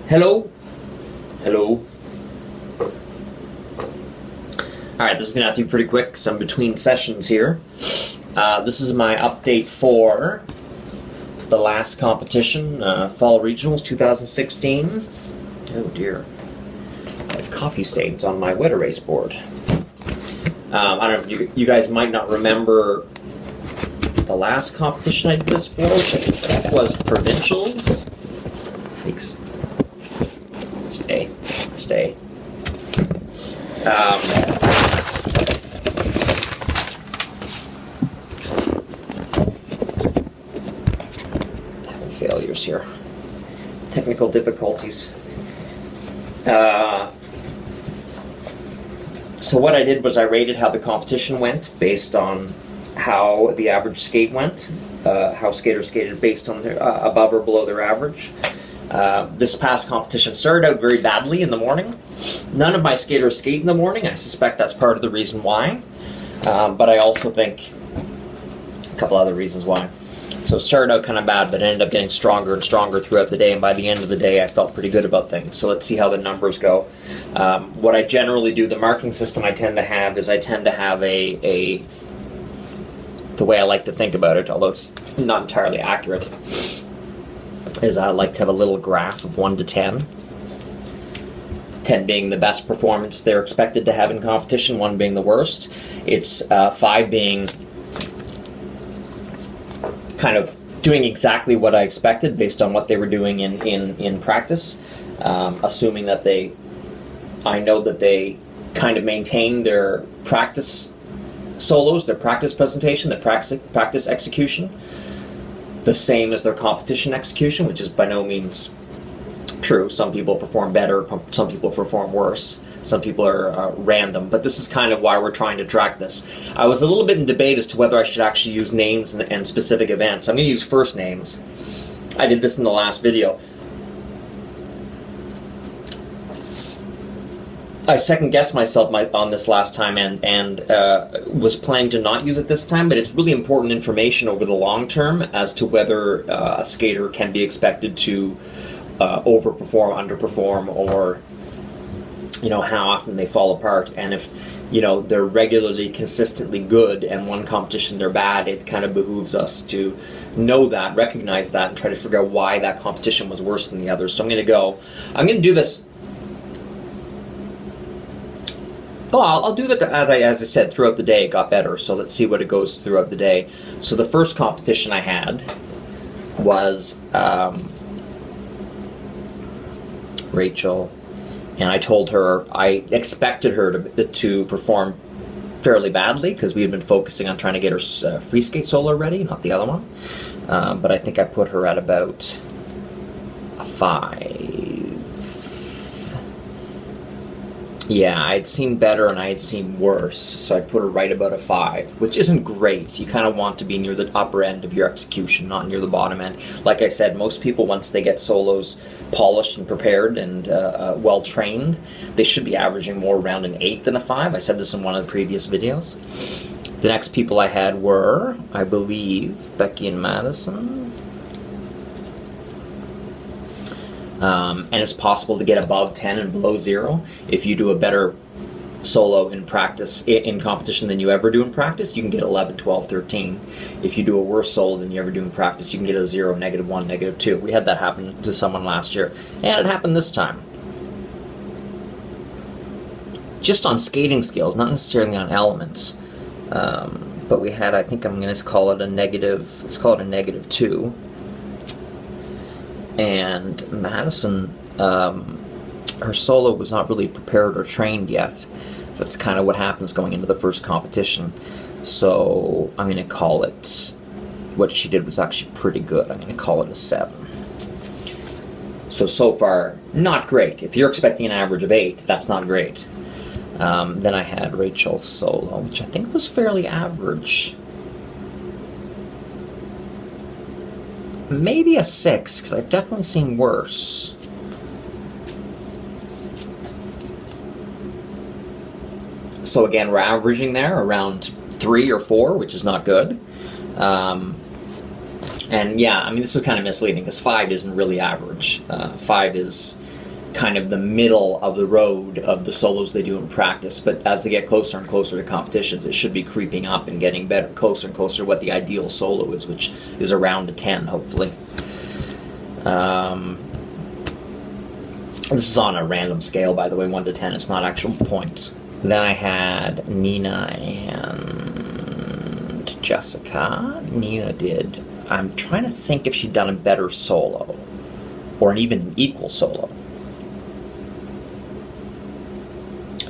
Hello? Hello? Alright, this is going to have to be pretty quick because I'm between sessions here. This is my update for the last competition, Fall Regionals 2016. Oh dear. I have coffee stains on my wet erase board. I don't know, you guys might not remember the last competition I did this for, which I think was Provincials. Thanks. Stay. Having failures here. Technical difficulties. So what I did was I rated how the competition went based on how the average skate went, how skaters skated based on their, above or below their average. This past competition started out very badly in the morning. None of my skaters skate in the morning. I suspect that's part of the reason why. But I also think a couple other reasons why. So it started out kind of bad, but ended up getting stronger and stronger throughout the day. And by the end of the day, I felt pretty good about things. So let's see how the numbers go. What I generally do, the marking system I tend to have is I tend to have the way I like to think about it, although it's not entirely accurate, is I like to have a little graph of 1 to 10. 10 being the best performance they're expected to have in competition, 1 being the worst. It's 5 being kind of doing exactly what I expected based on what they were doing in practice, assuming that I know that they kind of maintain their practice solos, their practice presentation, their practice execution, the same as their competition execution, which is by no means true. Some people perform better, some people perform worse, some people are random, but this is kind of why we're trying to track this. I was a little bit in debate as to whether I should actually use names and specific events. I'm going to use first names. I did this in the last video. I second-guessed myself on this last time and was planning to not use it this time, but it's really important information over the long term as to whether a skater can be expected to overperform, underperform, or how often they fall apart. And if they're regularly consistently good and one competition they're bad, it kind of behooves us to know that, recognize that, and try to figure out why that competition was worse than the others. So I'm going to do this. Oh, I'll do that as I said, throughout the day it got better, so let's see what it goes throughout the day. So the first competition I had was Rachel, and I told her I expected her to perform fairly badly because we had been focusing on trying to get her free skate solo ready, not the other one. But I think I put her at about a 5. Yeah, I'd seen better and I had seen worse, so I put her right about a 5, which isn't great. You kind of want to be near the upper end of your execution, not near the bottom end. Like I said, most people, once they get solos polished and prepared and well-trained, they should be averaging more around an 8 than a 5. I said this in one of the previous videos. The next people I had were, I believe, Becky and Madison. And it's possible to get above 10 and below 0 if you do a better solo in practice, in competition, than you ever do in practice. You can get 11, 12, 13. If you do a worse solo than you ever do in practice, you can get a 0, -1, -2. We had that happen to someone last year, and it happened this time. Just on skating skills, not necessarily on elements. But we had, I think I'm going to call it a negative, let's call it a -2. And Madison, her solo was not really prepared or trained yet. That's kind of what happens going into the first competition. So I'm going to call it, what she did was actually pretty good. I'm going to call it a 7. So far, not great. If you're expecting an average of 8, that's not great. Then I had Rachel solo, which I think was fairly average. Maybe a 6, because I've definitely seen worse. So again, we're averaging there around 3 or 4, which is not good. And yeah, I mean, this is kind of misleading because 5 isn't really average. 5 is kind of the middle of the road of the solos they do in practice, but as they get closer and closer to competitions, it should be creeping up and getting better, closer and closer to what the ideal solo is, which is around a 10, hopefully. This is on a random scale, by the way, 1 to 10. It's not actual points. Then I had Nina and Jessica. Nina did. I'm trying to think if she'd done a better solo, or an even equal solo.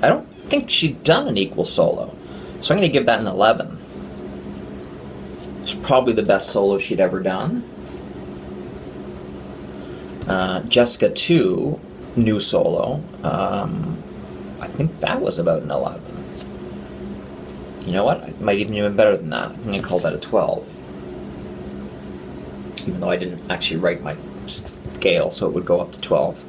I don't think she'd done an equal solo, so I'm going to give that an 11. It's probably the best solo she'd ever done. Jessica 2, new solo. I think that was about an 11. You know what? It might even be better than that. I'm going to call that a 12. Even though I didn't actually write my scale, so it would go up to 12.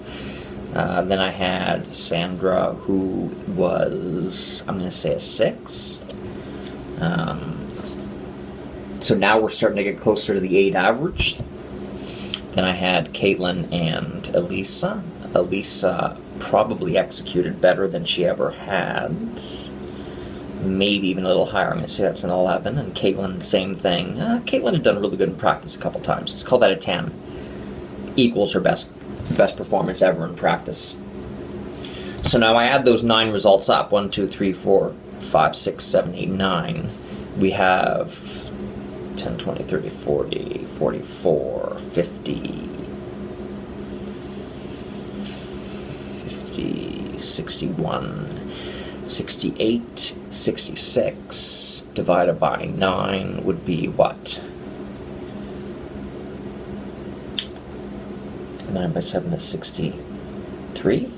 Then I had Sandra, who was, I'm going to say, a 6. So now we're starting to get closer to the 8 average. Then I had Caitlin and Elisa. Elisa probably executed better than she ever had. Maybe even a little higher. I'm going to say that's an 11. And Caitlin, same thing. Caitlin had done really good in practice a couple times. Let's call that a 10. Equals her best performance ever in practice. So now I add those 9 results up. 1, 2, 3, 4, 5, 6, 7, 8, 9. We have 10, 20, 30, 40, 44, 50, 61, 68, 66 divided by 9 would be what? 9 by 7 is 63?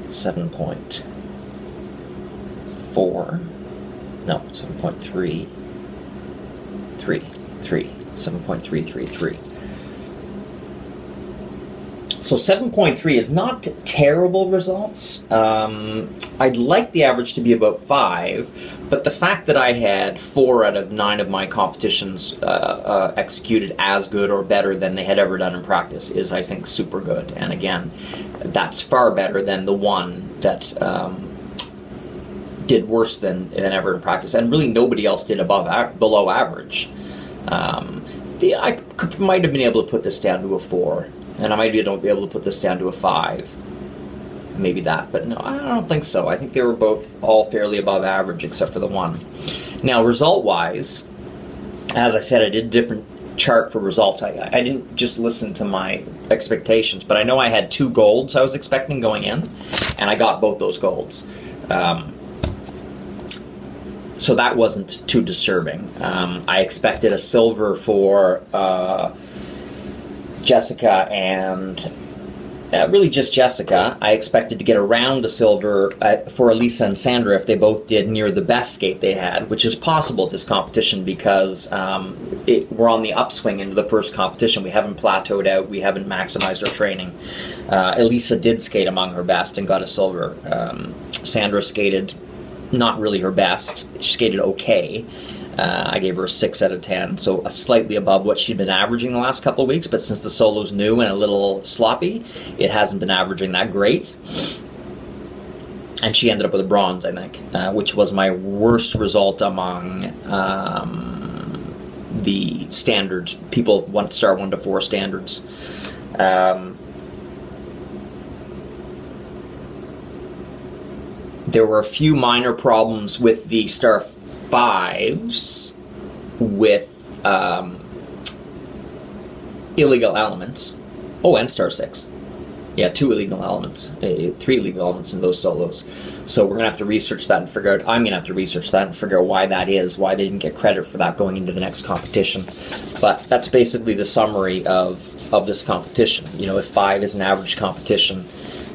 7.4. No, 7.3. 7.333. So 7.3 is not terrible results. I'd like the average to be about 5, but the fact that I had 4 out of 9 of my competitions executed as good or better than they had ever done in practice is, I think, super good. And again, that's far better than the one that did worse than ever in practice, and really nobody else did below average. I might have been able to put this down to a 4. And I might be able to put this down to a 5. Maybe that, but no, I don't think so. I think they were both all fairly above average except for the one. Now, result-wise, as I said, I did a different chart for results. I didn't just listen to my expectations, but I know I had 2 golds I was expecting going in, and I got both those golds. So that wasn't too disturbing. I expected a silver for Jessica and really just Jessica. I expected to get around a silver for Elisa and Sandra if they both did near the best skate they had, which is possible at this competition because we're on the upswing into the first competition. We haven't plateaued out. We haven't maximized our training. Elisa did skate among her best and got a silver. Sandra skated not really her best. She skated okay. I gave her a 6 out of 10, so slightly above what she'd been averaging the last couple of weeks, but since the solo's new and a little sloppy, it hasn't been averaging that great. And she ended up with a bronze, I think, which was my worst result among the standard people, star 1 to 4 standards. There were a few minor problems with the star 5s with illegal elements. Oh, and star 6. Yeah, 2 illegal elements, 3 illegal elements in those solos. So we're going to have to research that and figure out, I'm going to have to research that and figure out why that is, why they didn't get credit for that going into the next competition. But that's basically the summary of this competition. You know, if 5 is an average competition,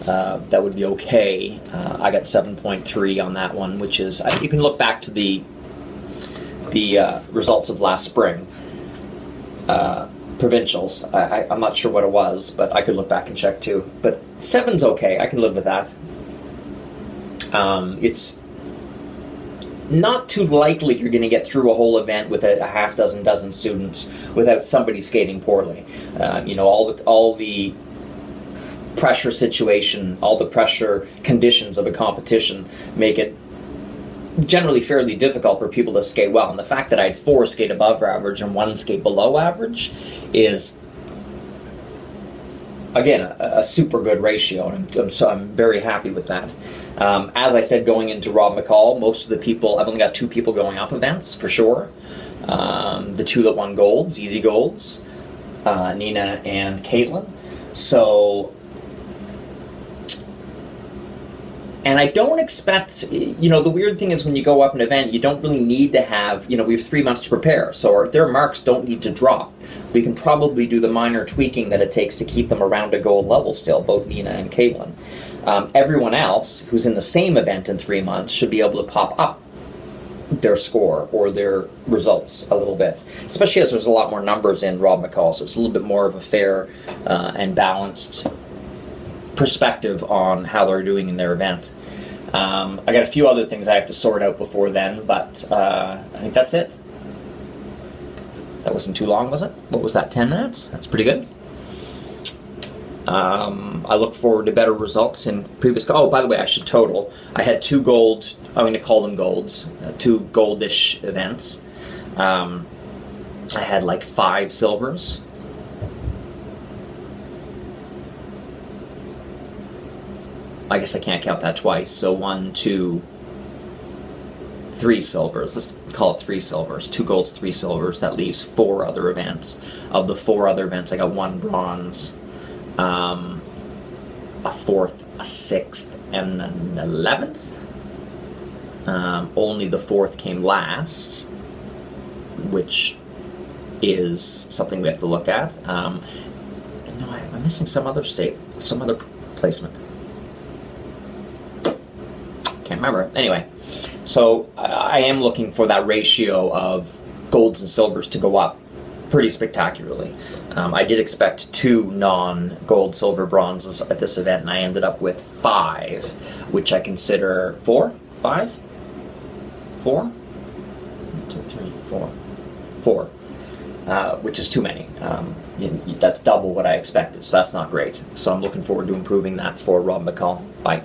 that would be okay. I got 7.3 on that one, which is, you can look back to the results of last spring. Provincials. I'm not sure what it was, but I could look back and check too. But 7's okay. I can live with that. It's not too likely you're going to get through a whole event with a half dozen students without somebody skating poorly. You know, all the pressure situation, all the pressure conditions of a competition make it generally fairly difficult for people to skate well. And the fact that I had 4 skate above average and 1 skate below average is, again, a super good ratio, and so I'm very happy with that. As I said, going into Rob McCall, most of the people, I've only got 2 people going up events for sure. The 2 that won golds, easy golds, Nina and Caitlin. So, and I don't expect, the weird thing is when you go up an event, you don't really need to have, we have 3 months to prepare, so their marks don't need to drop. We can probably do the minor tweaking that it takes to keep them around a gold level still, both Nina and Caitlin. Everyone else who's in the same event in 3 months should be able to pop up their score or their results a little bit, especially as there's a lot more numbers in Rob McCall, so it's a little bit more of a fair and balanced perspective on how they're doing in their event. I got a few other things I have to sort out before then, but I think that's it. That wasn't too long, was it? What was that, 10 minutes? That's pretty good. I look forward to better results in previous... Oh, by the way, I should total. I had 2 gold... I'm going to call them golds. 2 goldish events. I had like 5 silvers. I guess I can't count that twice. So 1, 2, 3 silvers. Let's call it 3 silvers. 2 golds, 3 silvers. That leaves 4 other events. Of the 4 other events, I got 1 bronze, a 4th, a 6th, and an 11th. Only the 4th came last, which is something we have to look at. No, I'm missing some other placement. Can't remember. Anyway, so I am looking for that ratio of golds and silvers to go up pretty spectacularly. I did expect 2 non-gold, silver, bronzes at this event, and I ended up with 5, which I consider 4, 5, 4, 1, 2, 3, 4, 4, which is too many. That's double what I expected, so that's not great. So I'm looking forward to improving that for Rob McCall. Bye.